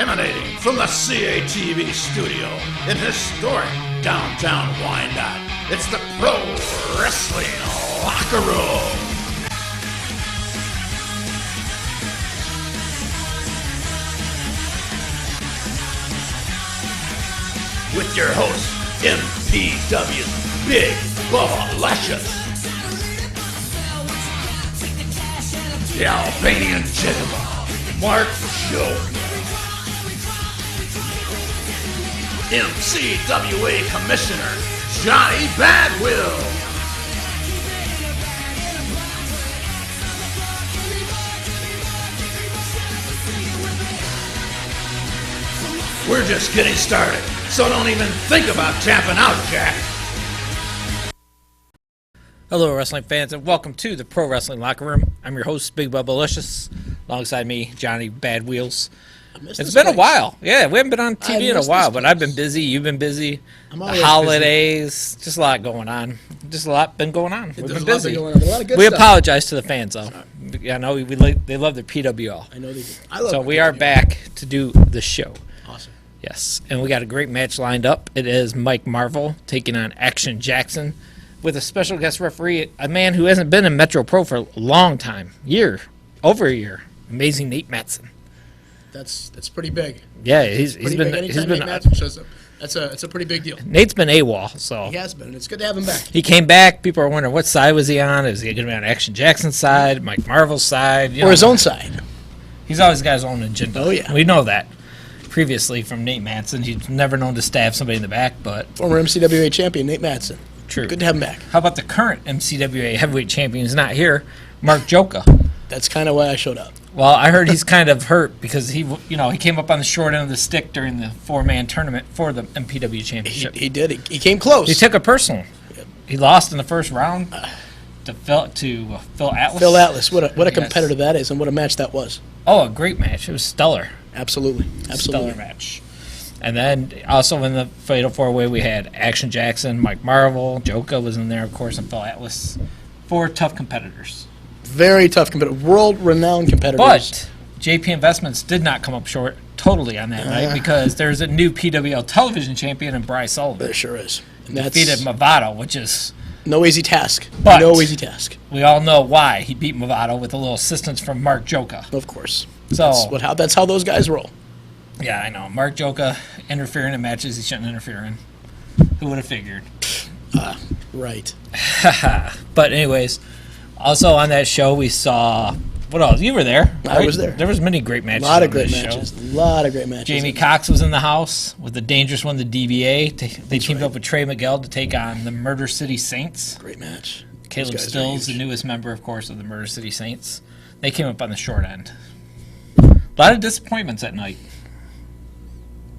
Emanating from the CATV studio in historic downtown Wyandotte, it's the Pro Wrestling Locker Room. With your host, MPW's Big Bubba LUSCIOUS, the Albanian gentleman, Mark Joke, MCWA Commissioner, Johnny Badwill, we're just getting started, so don't even think about tapping out, Jack. Hello, wrestling fans, and welcome to the Pro Wrestling Locker Room. I'm your host, Big Bubba LUSCIOUS. Alongside me, Johnny Bad Wheels. It's been a while. Yeah, we haven't been on TV in a while, but I've been busy. You've been busy. The holidays, just a lot going on. Just a lot been going on. We've been busy. We apologize to the fans, though. Yeah, I know they love their PWL. I know they do. So we are back to do the show. Awesome. Yes, and we got a great match lined up. It is Mike Marvel taking on Action Jackson with a special guest referee, a man who hasn't been in Metro Pro for a long time, over a year. Amazing N8 Mattson. That's pretty big. Yeah, he's been. That's a pretty big deal. Nate's been AWOL, so he has been, and it's good to have him back. He came back. People are wondering what side was he on. Is he going to be on Action Jackson's side, Mike Marvel's side, or his own side? He's always got his own agenda. Oh yeah, we know that. Previously from N8 Mattson, he's never known to stab somebody in the back, but former MCWA champion N8 Mattson. True. Good to have him back. How about the current MCWA Heavyweight Champion is not here, Mark Joka? That's kind of why I showed up. Well, I heard he's kind of hurt because he came up on the short end of the stick during the four-man tournament for the MPW Championship. He did. He came close. He took it personal. Yep. He lost in the first round to Phil Atlas. Phil Atlas. What a competitor that is, and what a match that was. Oh, a great match. It was stellar. Absolutely. Stellar match. And then also in the Fatal 4-Way, we had Action Jackson, Mike Marvel, Joka was in there, of course, and Phil Atlas. 4 tough competitors. Very tough competitors. World-renowned competitors. But JP Investments did not come up short totally on that night because there's a new PWL television champion in Bryce Sullivan. There sure is. And defeated Movado, which is... no easy task. But no easy task. We all know why he beat Movado with a little assistance from Mark Joka. Of course. So that's how those guys roll. Yeah, I know. Mark Joka interfering in matches he shouldn't interfere in. Who would have figured? Right. But anyways, also on that show we saw, what else? You were there. Right? I was there. There was many great matches. A lot of great matches. A lot of great matches. Jamie Cox was in the house with the dangerous one, the DBA. They teamed up with Trey Miguel to take on the Murder City Saints. Great match. Caleb Stills, the newest member, of course, of the Murder City Saints. They came up on the short end. A lot of disappointments that night.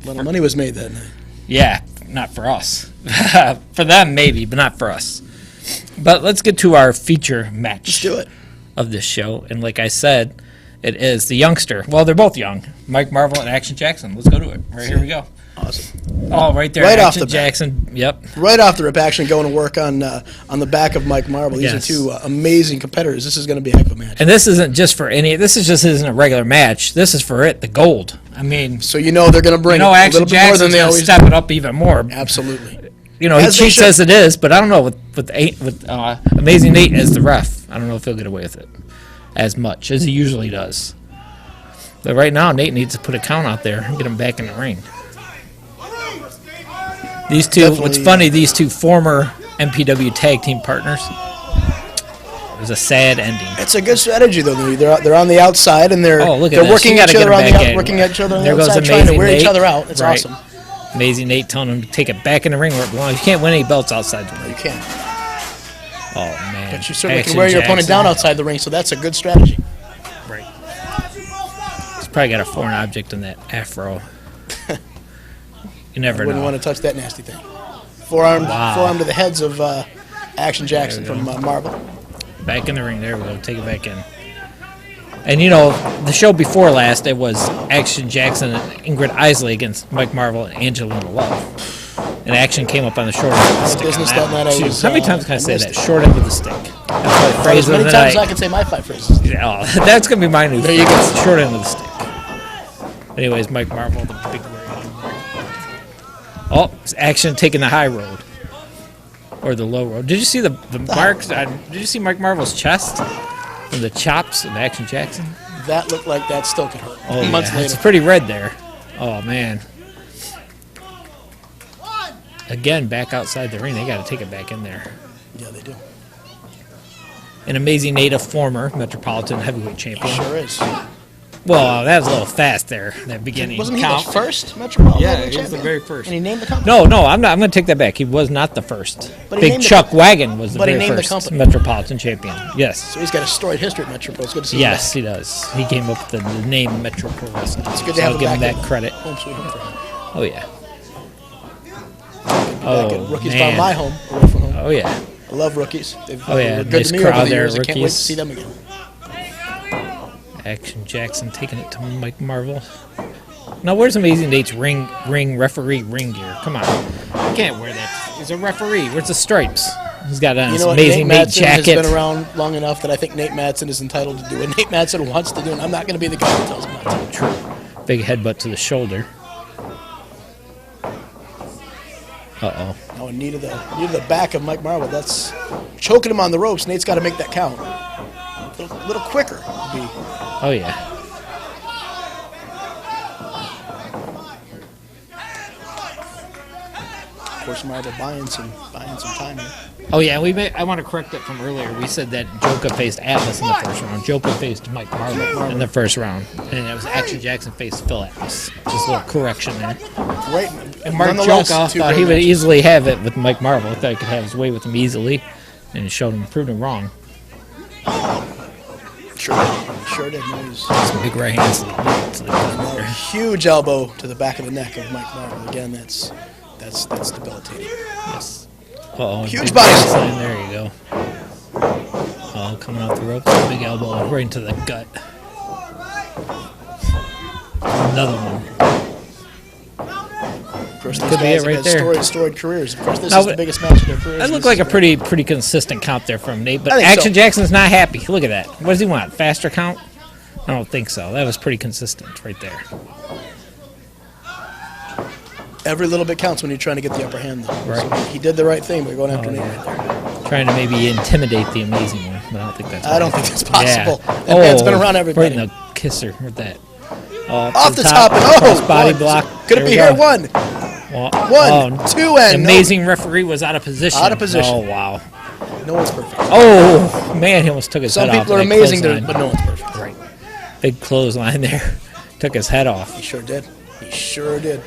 A lot of money was made that night. Yeah, not for us. For them, maybe, but not for us. But let's get to our feature match. Let's do it. Of this show. And like I said, it is the youngster. Well, they're both young. Mike Marvel and Action Jackson. Let's go to it. Here we go. Awesome. Oh, right there. Right Action off the Jackson. Yep. Right off the rip, Action going to work on the back of Mike Marvel. These are two amazing competitors. This is going to be a heck of a match. And this isn't just for any. This is just isn't a regular match. This is for the gold. I mean, so they're going to bring a Action little bit more than they always step it up even more. Absolutely. He cheats as it is, but I don't know with Amazing N8 as the ref. I don't know if he'll get away with it as much as he usually does. But right now, Nate needs to put a count out there and get him back in the ring. These two, what's funny, these two former MPW tag team partners. It was a sad ending. It's a good strategy, though. They're on the outside, and they're working at each other on the outside, trying to wear each other out. It's awesome. Amazing N8 telling him to take it back in the ring where it belongs. You can't win any belts outside the ring. You can't. Oh, man. But you certainly can wear your opponent down outside the ring, so that's a good strategy. Right. He's probably got a foreign object in that afro. You never know. Wouldn't want to touch that nasty thing. Forearm to the heads of Action Jackson from Marvel. Back in the ring. There we go. Take it back in. And, the show before last, it was Action Jackson and Ingrid Isley against Mike Marvel and Angelina Love. And Action came up on the short end of the stick. Business that night how many times can I say that? Short end of the stick. That's my phrase as many times as I can say my 5 phrases. Yeah, that's going to be my new phrase. There you go. Short end of the stick. Anyways, Mike Marvel, the big word. Oh, it's Action taking the high road. Or the low road. Did you see the marks? Did you see Mike Marvel's chest? From the chops of Action Jackson? That looked like that still could hurt. Oh, months yeah. later. It's pretty red there. Oh, man. Again, back outside the ring. They got to take it back in there. Yeah, they do. An Amazing N8, a former Metropolitan Heavyweight Champion. Sure is. Well, that was a little fast there, that beginning Wasn't he count. the first Metropolitan Yeah, Champion? he was the very first. And he named the company? No, I'm going to take that back. He was not the first. But Big Chuck Wagon was the very named first the company. Metropolitan Champion. Yes. So he's got a storied history at Metro Pro. It's good to see Yes, him he does. He came up with the name Metro Pro Wrestling. It's good to So have I'll him give him back that in credit. home sweet home for him. Oh, yeah. Oh, Rookies man. found my home away from home. Oh, yeah. I love Rookies. They're good nice to me crowd over the there, years. I can't wait to Rookies. see them again. Action Jackson taking it to Mike Marvel. Now, where's Amazing N8's referee ring gear? Come on. You can't wear that. He's a referee. Where's the stripes? He's got on his Amazing N8 jacket. Has been around long enough that I think Nate Mattson is entitled to do what Nate Mattson wants to do, and I'm not going to be the guy that tells him not to. True. Big headbutt to the shoulder. Uh-oh. Oh, knee to the back of Mike Marvel. That's choking him on the ropes. Nate's got to make that count. A little quicker. Oh, yeah. Of course, Marvel buying some time here. Oh, yeah, I want to correct that from earlier. We said that Joka faced Atlas in the first round. Joka faced Mike Marvel in the first round. And it was Action Jackson faced Phil Atlas. Just a little correction there. Great. And Mark Joka thought he would easily have it with Mike Marvel. Thought he could have his way with him easily. And it showed him, proved him wrong. Sure did. Some big right hands. Huge elbow to the back of the neck of Mike Marvel. Again, that's debilitating. Yes. Uh-oh. Huge body slam. There you go. Oh, coming off the ropes. Big elbow right into the gut. Another one. Of course, these guys have had storied careers. Of course, this is the biggest match of their careers. That looked like a pretty consistent count there from Nate, but Action Jackson's not happy. Look at that. What does he want? Faster count? I don't think so. That was pretty consistent right there. Every little bit counts when you're trying to get the upper hand, though. Right. So he did the right thing by going after Nate right there. Trying to maybe intimidate the Amazing One, but I don't think that's I don't think that's possible. Yeah. That man's been around everybody. Right in the kisser with that. Off the top. Oh, body block. Could it be here? One. One, two, and Amazing referee was out of position. Out of position. Oh, wow. No one's perfect. Oh, man, he almost took his head off. Some people are amazing, but no one's perfect. Right. Big clothesline there. Took his head off. He sure did. He sure did.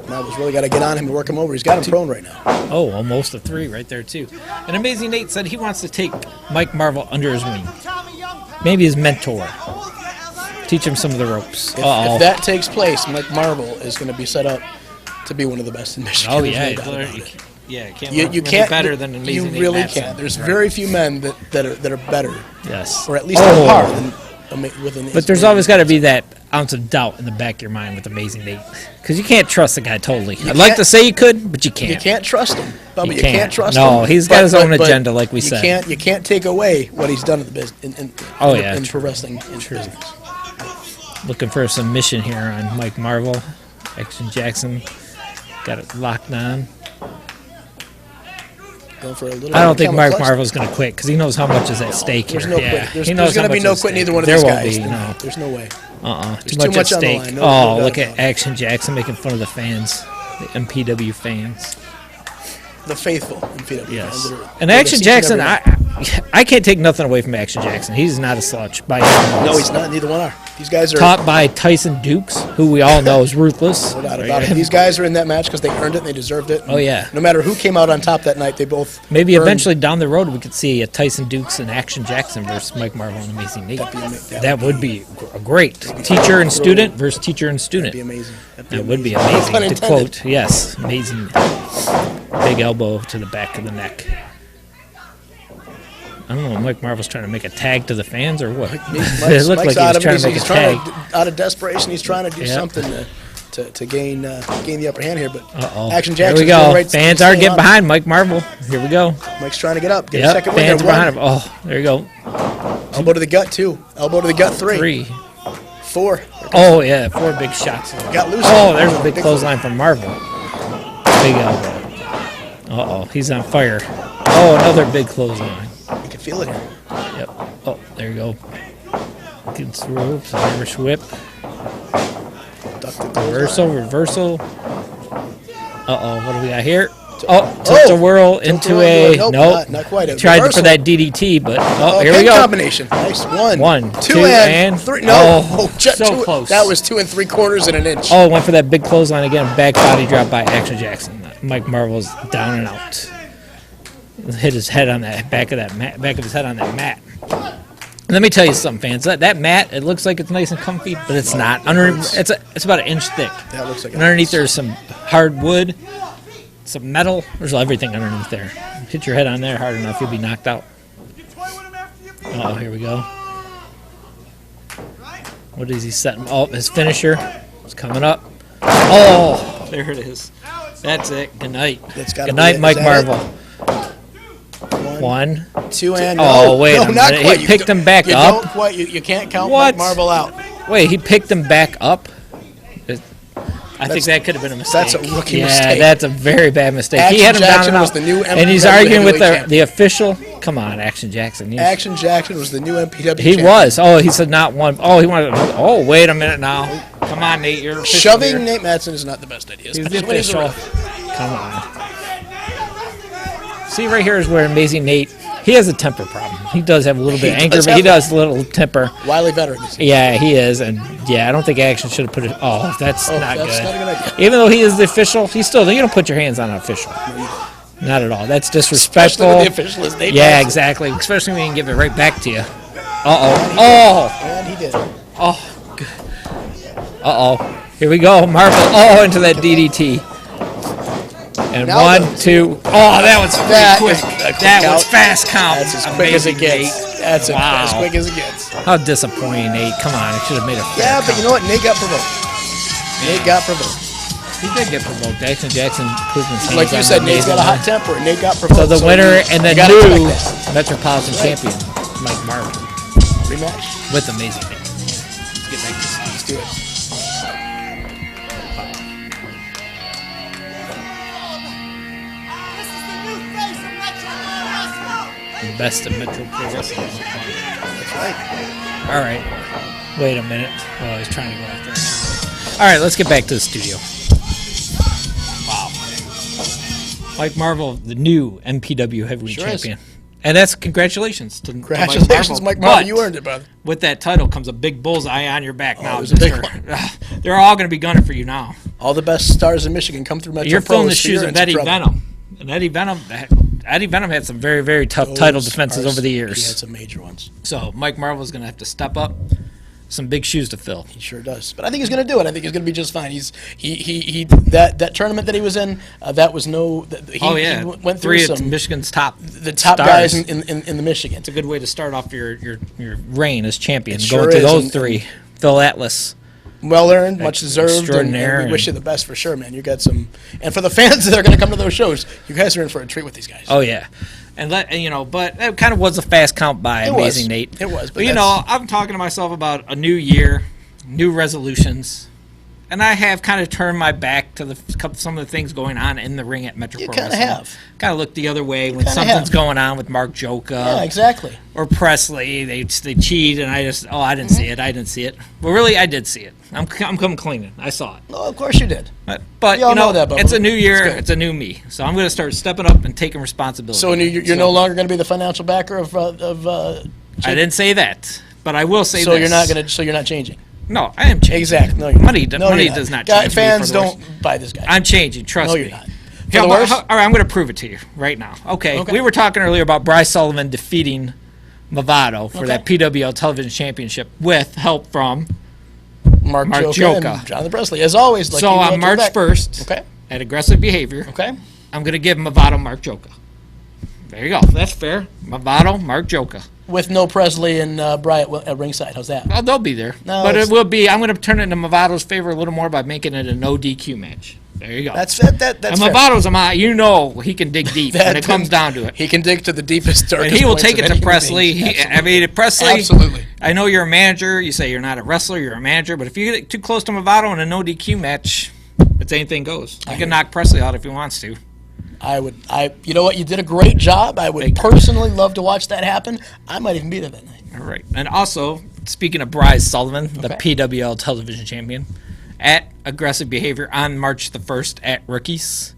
Marvel's really got to get on him and work him over. He's got him prone right now. Oh, almost a 3 right there, too. And Amazing N8 said he wants to take Mike Marvel under his wing. Maybe his mentor. Teach him some of the ropes. If that takes place, Mike Marvel is going to be set up to be be one of the best in Michigan. Oh, yeah. You can't better than Amazing N8 Mattson. You really can't. There's very few men that are better. Yes. Or at least on par with an. But there's always got to be that ounce of doubt in the back of your mind with Amazing N8. Because you can't trust the guy totally. I'd like to say you could, but you can't. You can't trust him. Bubba, you can't trust him. No, he's got his own agenda, like we said. You can't take away what he's done in the business. In pro wrestling. Business. Looking for a submission here on Mike Marvel. Action Jackson got it locked on. Going for a little I don't think Mike Marvel's going to quit because he knows how much is at stake here. There's no quit. There's going to be no quit in either one of these guys. No. There's no way. Too much at stake. Look at Action Jackson making fun of the fans, the MPW fans. The faithful MPW fans. And Action Jackson, I can't take nothing away from Action Jackson. He's not a slouch by any means. No, he's not. Neither one are. These guys are taught by Tyson Dukes, who we all know is ruthless. No doubt about it. These guys are in that match because they earned it and they deserved it. Oh, yeah. No matter who came out on top that night, they both maybe eventually down the road we could see a Tyson Dukes and Action Jackson versus Mike Marvel and Amazing N8. That would be a great teacher and student versus teacher and student. That'd be amazing. That would be amazing. To quote, yes, amazing. Big elbow to the back of the neck. I don't know. Mike Marvel's trying to make a tag to the fans or what? It looked like he was trying to make a tag. Out of desperation, he's trying to do something to gain the upper hand here. But Action Jackson. Here we go. Fans are getting behind Mike Marvel. Here we go. Mike's trying to get up. Get a second fans are behind him. Oh, there you go. Elbow to the gut, 2. Elbow to the gut, 3. 4. Oh, yeah, 4 big shots. Got loose. Oh, there's a big clothesline from Marvel. Big elbow. Uh-oh, he's on fire. Oh, another big clothesline. You can feel it here. Yep. Oh, there you go. Gets the ropes, Irish whip. Reversal. Uh-oh, what do we got here? Oh, tilt-a-whirl into a... Nope. Not quite. Tried for that DDT, but... Oh, here we go. Combination. Nice. 1, 2, and 3. No. So close. That was 2 3/4 and an inch. Oh, went for that big clothesline again. Back body drop by Action Jackson. Mike Marvel's down and out. Hit his head on that back of his head on that mat. Let me tell you something, fans. That mat, it looks like it's nice and comfy, but it's not. Underneath, it's about an inch thick. That looks like. And underneath there's some hard wood, some metal. There's everything underneath there. Hit your head on there hard enough, you'll be knocked out. Oh, here we go. What is he setting? Oh, his finisher is coming up. Oh, there it is. That's it. Good night. Good night, Mike Marvel. 1, 2, and... Oh, wait a minute. He picked him back up? You can't count Mike Marvel out. Wait, he picked him back up? I think that could have been a mistake. That's a rookie mistake. Yeah, that's a very bad mistake. Action he had him Jackson down was the new and he's arguing with the official. Come on, Action Jackson. Action Jackson was the new MPW He champion. Was. Oh, he said not one. Oh, he wanted another. Oh, wait a minute now. Come on, Nate. You're shoving Nate Mattson is not the best idea. He's the official. Come on. See, right here is where Amazing Nate, he has a temper problem. He does have a little bit of anger, but he does a little temper. Wily veteran. Yeah, he is. And, yeah, I don't think Action should have put it. Oh, that's not good. Not a good idea. Even though he is the official, you don't put your hands on an official. Not at all. That's disrespectful. Especially when the official is Nate Yeah, Mattson. Exactly. Especially when he can give it right back to you. Uh-oh. Oh. And he did. Oh. Good. Uh-oh. Here we go. Marvel. Oh, into that DDT. And now 1, 2. Oh, that was quick. That was fast count. That's as quick as it gets. That's as quick as it gets. How disappointing, Nate. Come on. It should have made a fair but you know what? Nate got provoked. He did get provoked. Action Jackson proved himself. Like you said, Nate's got a hot temper. Nate got provoked. So the winner and the new Metropolitan Champion, Mike Marvel. Rematch. With Amazing Nate. Let's get back to this. Let's do it. Best of Metro Pro Wrestling. That's right. All right. Wait a minute. Oh, he's trying to go after it. All right, let's get back to the studio. Wow. Mike Marvel, the new MPW Heavyweight Champion. And that's congratulations to Mike Marvel. You earned it, brother. With that title comes a big bullseye on your back now. They're all going to be gunning for you now. All the best stars in Michigan come through Metro Pro. You're filling the shoes of Eddie Venom. And Eddie Venom had some very, very tough title defenses over the years. He had some major ones. So Mike Marvel's going to have to step up. Some big shoes to fill. He sure does. But I think he's going to do it. I think he's going to be just fine. That tournament that he was in, that was no. He went through 3 of Michigan's top stars. Guys in the Michigan. It's a good way to start off your reign as champion. Going through those 3. Phil Atlas. Well earned, much deserved, and we wish you the best for sure, man. You got some, and for the fans that are going to come to those shows, you guys are in for a treat with these guys. Oh yeah, but it kind of was a fast count by Amazing Nate. It was, but I'm talking to myself about a new year, new resolutions, and I have kind of turned my back to some of the things going on in the ring at Metro Pro Wrestling. You kind of have. Kind of look the other way when something's going on with Mark Joka. Yeah, exactly. Or Presley, they cheat, and I didn't see it. I didn't see it. Well, really, I did see it. I'm coming clean. I saw it. Oh, of course you did. But know that, it's a new year. It's a new me. So I'm going to start stepping up and taking responsibility. So you're no longer going to be the financial backer of I didn't say that, but I will say this. So you're not changing. No, I am changing. Exactly. No, money does not change. Fans don't buy this guy. I'm changing. Trust me. No, you're not. All right, I'm going to prove it to you right now. Okay. We were talking earlier about Bryce Sullivan defeating Movado for that PWL Television Championship with help from Mark Joka and Jonathan Presley, as always. So on March 1st, at Aggressive Behavior, I'm going to give Movado Mark Joka. There you go. That's fair. Movado, Mark Joka. With no Presley and Bryant at ringside. How's that? They'll be there. No, but it will be. I'm going to turn it into Movado's favor a little more by making it a no DQ match. There you go. That's and Movato's you know he can dig deep when it comes down to it. He can dig to the deepest, darkest And he will take it to Presley. Presley, absolutely. I know you're a manager. You say you're not a wrestler, you're a manager. But if you get too close to Movato in a no DQ match, it's anything goes. You can knock Presley out if he wants to. You know what? You did a great job. I would personally love to watch that happen. I might even be there that night. All right. And also, speaking of Bryce Sullivan, the PWL television champion, at Aggressive Behavior on March the 1st at Rookies.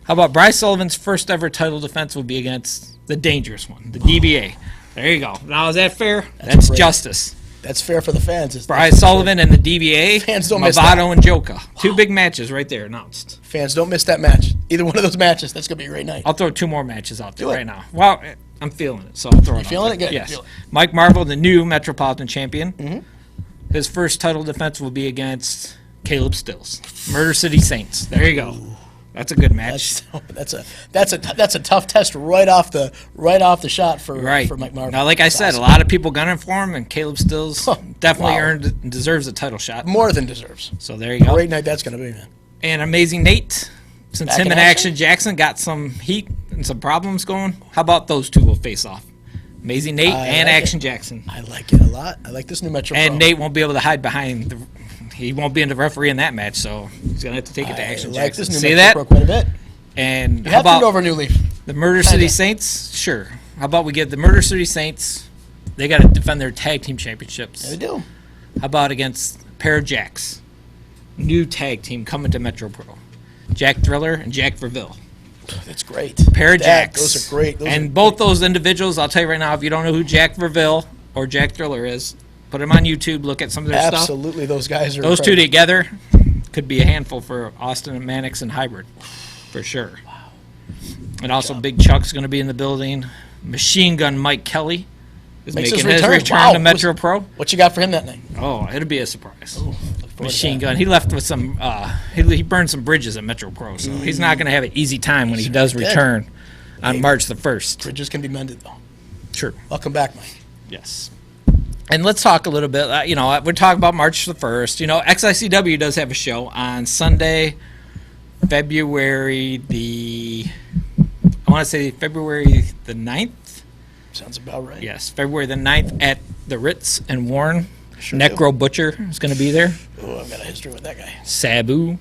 How about Bryce Sullivan's first ever title defense will be against the dangerous one, the DBA. There you go. Now, is that fair? That's justice. That's fair for the fans. Bryce Sullivan and the DBA, fans don't miss that. Movato and Joka. Two big matches right there announced. Fans don't miss that match. Either one of those matches. That's going to be a great night. I'll throw 2 more matches out there right now. Well, I'm feeling it, so I'll throw it out. You feeling it? Good. Yes. Mike Marvel, the new Metropolitan Champion. Mm-hmm. His first title defense will be against Caleb Stills, Murder City Saints. There you go. That's a good match. That's a tough test right off the shot for Mike Marvel. Now, like I said, a lot of people gunning for him, and Caleb Stills definitely earned and deserves a title shot. More than deserves. So there you go. Great night that's going to be, man. And Amazing Nate, since him and Action Jackson got some heat and some problems going, how about those two will face off? Amazing Nate and Action Jackson. I like it a lot. I like this new Metro And Pro. Nate won't be able to hide behind he won't be in the referee in that match, so he's gonna have to take it to Action Jackson. This new See Metro that? Pro quite a bit. And you how have to about go over a new leaf? The Murder City Saints? Sure. How about we give the Murder City Saints? They got to defend their tag team championships. Yeah, they do. How about against a pair of Jacks? New tag team coming to Metro Pro. Jack Thriller and Jack Verville. That's great. Pair of Jacks. Those are great. Those individuals, I'll tell you right now, if you don't know who Jack Verville or Jack Thriller is, put them on YouTube, look at some of their stuff. Absolutely, those guys are Those two together could be a handful for Austin and Mannix and Hybrid, for sure. Wow. And also Big Chuck's going to be in the building. Machine Gun Mike Kelly is making his return to Metro Pro. What you got for him that night? Oh, it'll be a surprise. Machine Gun. He left with some. He burned some bridges at Metro Pro, so he's not going to have an easy time when he does return on March the 1st. Bridges can be mended, though. Sure. Welcome back, Mike. Yes. And let's talk a little bit. We're talking about March the 1st. XICW does have a show on Sunday, February the 9th. Sounds about right. Yes, February the 9th at the Ritz in Warren. Sure Necro Butcher is going to be there. Oh, I've got a history with that guy. Sabu.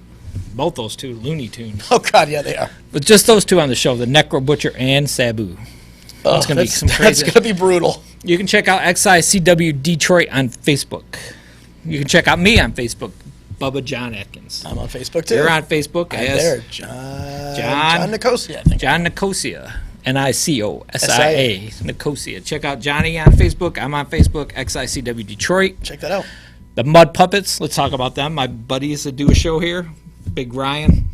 Both those two, Looney Tunes. Oh, God, yeah, they are. But just those two on the show, the Necro Butcher and Sabu. Oh, it's going to be some crazy. That's going to be brutal. You can check out XICW Detroit on Facebook. You can check out me on Facebook, Bubba John Atkins. I'm on Facebook, too. You're on Facebook. I'm there. John Nicosia, I think. John Nicosia. Nicosia. Nicosia. Check out Johnny on Facebook. I'm on Facebook, XICW Detroit. Check that out. The Mud Puppets. Let's talk about them. My buddies that do a show here. Big Ryan.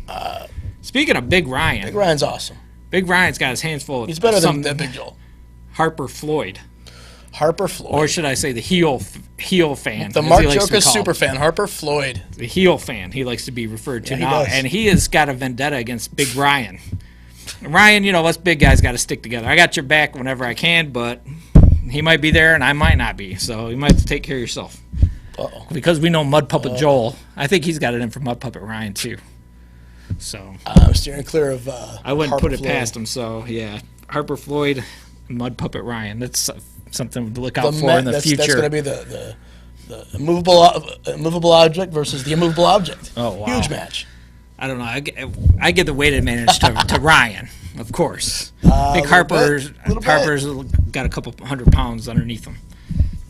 Speaking of Big Ryan. Big Ryan's awesome. Big Ryan's got his hands full. He's better than Big Joel. Harper Floyd. Harper Floyd. Or should I say the heel fan. The Mark Joka super fan, Harper Floyd. The heel fan, he likes to be referred to now. He does. And he has got a vendetta against Big Ryan. Ryan, us big guys got to stick together. I got your back whenever I can, but he might be there and I might not be. So you might have to take care of yourself. Uh-oh. Because we know Mud Puppet Joel. I think he's got it in for Mud Puppet Ryan, too. So I'm steering clear of I wouldn't Harper put it Floyd. Past him. So, yeah, Harper Floyd, Mud Puppet Ryan. That's something to look out for in the future. That's going to be the immovable object versus the immovable object. Oh, wow. Huge match. I don't know. I give the weight advantage to Ryan, of course. I think Harper's got a couple 100 pounds underneath him.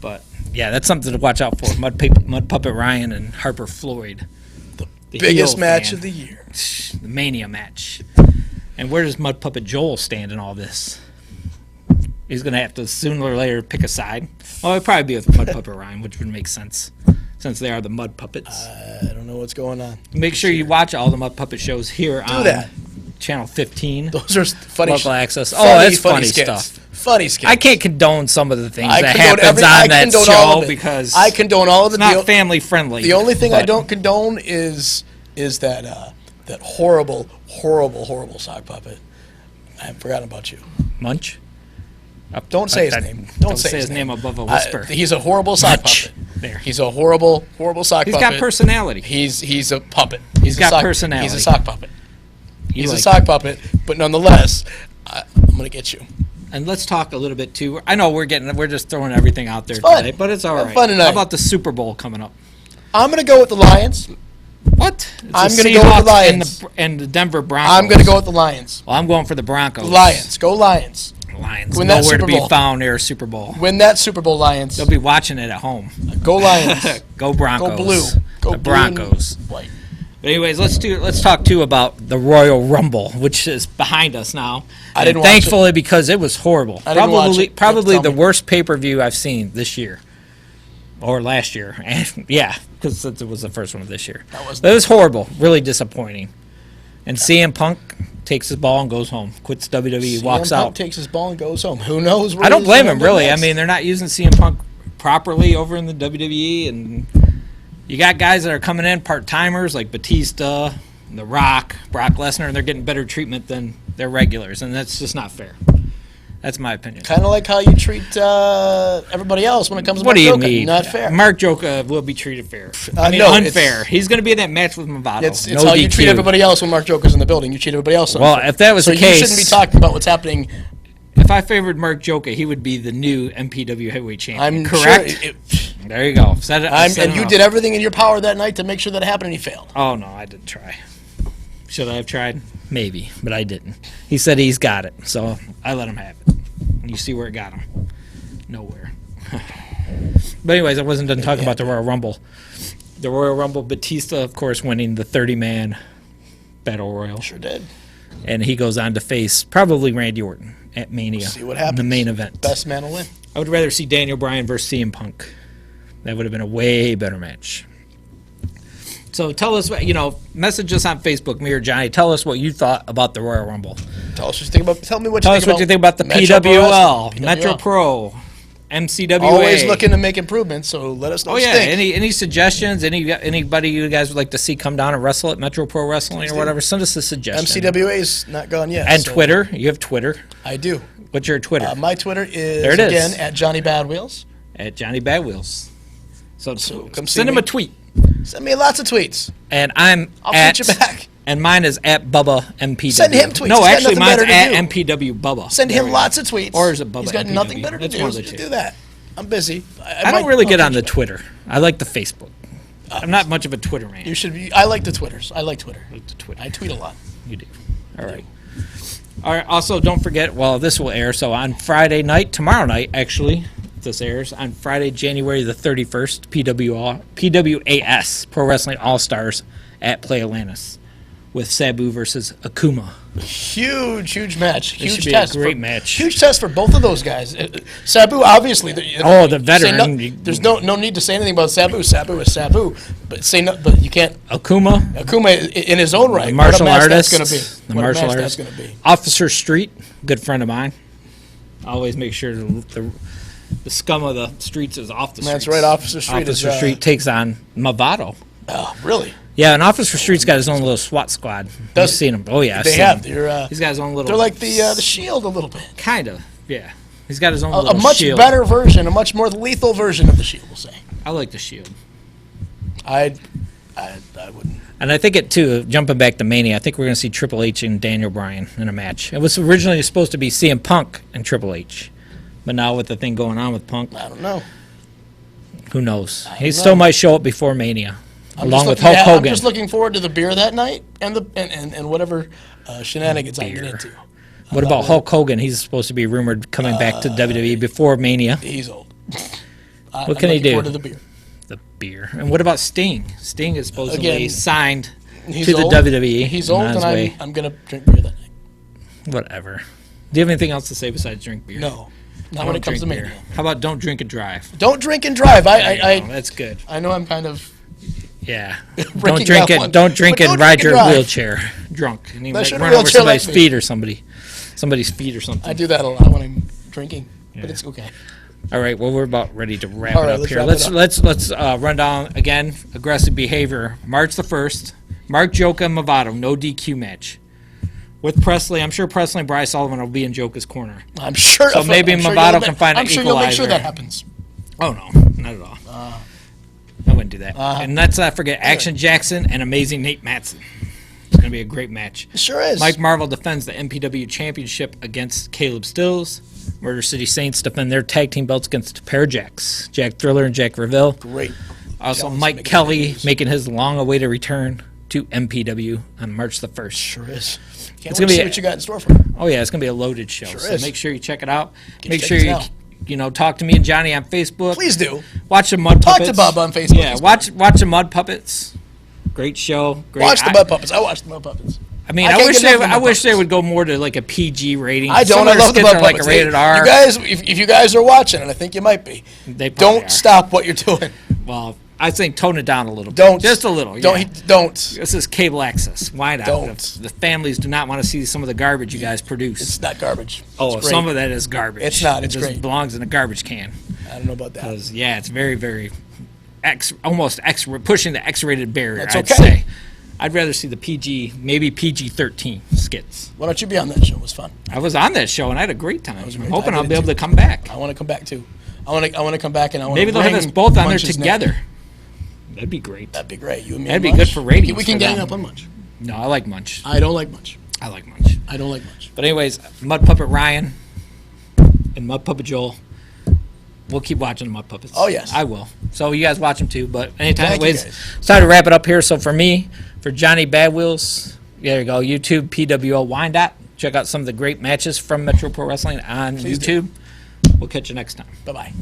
But, yeah, that's something to watch out for. Mud Puppet Ryan and Harper Floyd. The biggest match of the year. The Mania match. And where does Mud Puppet Joel stand in all this? He's going to have to sooner or later pick a side. Well, it'd probably be with Mud Puppet Ryan, which would make sense since they are the Mud Puppets. I don't know what's going on. Make sure you watch all the Mud Puppet shows here on Channel 15. Those are funny Local access. That's funny stuff. Funny skits. I can't condone some of the things that happens on that show because I condone all of it. It's not family friendly. The only thing I don't condone is that horrible sock puppet. I have forgotten about you. Munch? Don't say his name. Don't say his name above a whisper. He's a horrible sock puppet. There. He's a horrible sock puppet. He's got personality. He's a puppet. He's got personality. He's a sock puppet. He's a sock puppet, but nonetheless, I'm going to get you. And let's talk a little bit too. I know we're just throwing everything out there today, but it's all right. Fun tonight. How about the Super Bowl coming up? I'm going to go with the Lions. What? I'm going to go with the Lions. And the Denver Broncos. I'm going to go with the Lions. Well, I'm going for the Broncos. Lions. Go Lions. Lions. Win that Super Bowl. To be found near Super Bowl. Win that Super Bowl, Lions. They'll be watching it at home. Go Lions. Go Broncos. Go blue. Go the blue Broncos. And white. But anyways, let's talk too about the Royal Rumble, which is behind us now. I didn't watch thankfully, it. Because it was horrible. Probably the worst pay-per-view I've seen this year. Or last year. And yeah, because it was the first one of this year. It was horrible. Really disappointing. And CM Punk takes his ball and goes home. Quits WWE, walks out. CM Punk takes his ball and goes home. Who knows where I don't blame him, really. Next. I mean, they're not using CM Punk properly over in the WWE. And you got guys that are coming in, part-timers, like Batista, The Rock, Brock Lesnar, and they're getting better treatment than their regulars. And that's just not fair. That's my opinion. Kind of like how you treat everybody else when it comes to Mark Joker. What do you mean? Not fair. Mark Joker will be treated fair. Unfair. He's going to be in that match with Movado. It's how you treat everybody else when Mark Joker's in the building. You treat everybody else unfair. Well, if that was the case... So you shouldn't be talking about what's happening. If I favored Mark Joker, he would be the new MPW Heavyweight Champion. I'm correct? Sure there you go. And you did everything in your power that night to make sure that happened, and he failed. Oh, no, I didn't try. Should I have tried? Maybe, but I didn't. He said he's got it, so I let him have it. You see where it got him. Nowhere. But anyways, I wasn't done talking about the Royal Rumble. The Royal Rumble, Batista, of course, winning the 30-man Battle Royal. Sure did. And he goes on to face probably Randy Orton at Mania. We'll see what happens. The main event. Best man will win. I would rather see Daniel Bryan versus CM Punk. That would have been a way better match. So tell us, message us on Facebook, me or Johnny. Tell us what you thought about the Royal Rumble. Tell us what you think about. Tell me what you think about. Tell us what you think about the PWL, Metro Pro, MCWA. Always looking to make improvements, so let us know. Oh yeah, any suggestions? Anybody you guys would like to see come down and wrestle at Metro Pro Wrestling or whatever? Send us a suggestion. MCWA's not gone yet. And so. Twitter, you have Twitter. I do. What's your Twitter? My Twitter is again at Johnny Bad Wheels. At Johnny Bad Wheels. So come send him a tweet. Send me lots of tweets. And I'll tweet you back. And mine is at Bubba MPW. Send him tweets. No, actually, mine's at MPW Bubba. Send him lots of tweets. Or is it Bubba? He's got MPW? nothing better to do. Just do that. I'm busy. I don't really get on the Twitter. I like the Facebook. I'm not much of a Twitter man. You should be. I like the Twitters. I like Twitter. I tweet a lot. You do. All right. All right. Also, don't forget. Well, this will air. So on Friday night, tomorrow night, actually. This airs on Friday, January the 31st, PWAS, Pro Wrestling All-Stars at Play Atlantis with Sabu versus Akuma. Huge match. Huge test. Great match. Huge test for both of those guys. Sabu, obviously. The veteran. There's no need to say anything about Sabu. Sabu is Sabu. But you can't. Akuma in his own right. The martial artist. The martial artist. That's going to be. Officer Street, good friend of mine. Always make sure the scum of the streets is off the streets. That's right, Officer Street. Officer Street takes on Movado. Oh, really? Yeah, and Officer Street's got his own little SWAT squad. You've seen him. Oh, yeah. They have. He's got his own little... They're like the Shield a little bit. Kind of, yeah. He's got his own little A much Shield. better version, a much more lethal version of the Shield, we'll say. I like the Shield. I wouldn't. And I think jumping back to Mania, I think we're going to see Triple H and Daniel Bryan in a match. It was originally supposed to be CM Punk and Triple H. But now with the thing going on with Punk, I don't know. Who knows? He still might show up before Mania, along with Hulk Hogan. I'm just looking forward to the beer that night and whatever shenanigans I get into. What about Hulk Hogan? He's supposed to be rumored coming back to WWE before Mania. He's old. What can he do? Forward to the beer. The beer. And what about Sting? Sting is supposedly signed to the old. WWE. He's old, and I'm going to drink beer that night. Whatever. Do you have anything else to say besides drink beer? No. Not when it comes to Mania. How about don't drink and drive? Don't drink and drive. That's good. I know I'm kind of... Yeah. Don't drink it. Don't drink and ride your wheelchair drunk. And you run over somebody's feet or somebody's feet or something. I do that a lot when I'm drinking, but it's okay. All right. Well, we're about ready to wrap it up here. Let's run down again. Aggressive behavior. March the 1st. Mark Joker and Movado. No DQ match. With Presley, I'm sure Presley and Bryce Sullivan will be in Joker's corner. I'm sure. So maybe Movado can find an equalizer. I'm sure you'll make sure that happens. Oh, no. Not at all. wouldn't do that. And let's not forget Action Jackson and Amazing N8 Mattson. It's going to be a great match. It sure is. Mike Marvel defends the MPW Championship against Caleb Stills. Murder City Saints defend their tag team belts against a pair of Jacks, Jack Thriller and Jack Reville. Great. Also, Mike Kelly making his long-awaited return to MPW on March the 1st. Sure is. Can't wait to see what you got in store for. Oh yeah, it's gonna be a loaded show. Sure so is. make sure you check it out. Get Make your sure tickets you talk to me and Johnny on Facebook. Please do. Watch the Mud Talk Puppets. to Bubba on Facebook. Yeah, watch the Mud Puppets. Great show. Great. Watch the Mud Puppets. I watched the Mud Puppets. I mean, I wish they would go more to like a PG rating. I don't. I love the Mud Puppets. Like a rated R. You guys, if you guys are watching, and I think you might be, don't stop what you're doing. Well, I think tone it down a little. Don't. Just a little. Don't. Yeah. Don't. This is cable access. Why not? Don't. The families do not want to see some of the garbage you guys produce. It's not garbage. Oh, it's some of that is garbage. It's not. It's it just great. belongs in a garbage can. I don't know about that. Yeah, it's very, very pushing the X-rated barrier. That's I'd okay. say. I'd rather see the PG, maybe PG-13 skits. Why don't you be on that show? It was fun. I was on that show and I had a great time. great. I'm hoping I I'll did be able too. to come back. I want to come back too. I want to come back and I want Maybe to they'll have us both on there together. That'd be great. That'd be great. You and me. That'd and be Munch. good for ratings. We can for gang them. up on Munch. No, I like Munch. I don't like Munch. I like Munch. I don't like Munch. But anyways, Mud Puppet Ryan and Mud Puppet Joel. We'll keep watching the Mud Puppets. Oh, yes. I will. So you guys watch them too. But anytime, Thank you, anyways, guys. it's time to wrap it up here. So for me, for Johnny Bad Wheels, there you go. YouTube PWLWyandotte. Check out some of the great matches from Metro Pro Wrestling on Please YouTube. We'll catch you next time. Bye bye.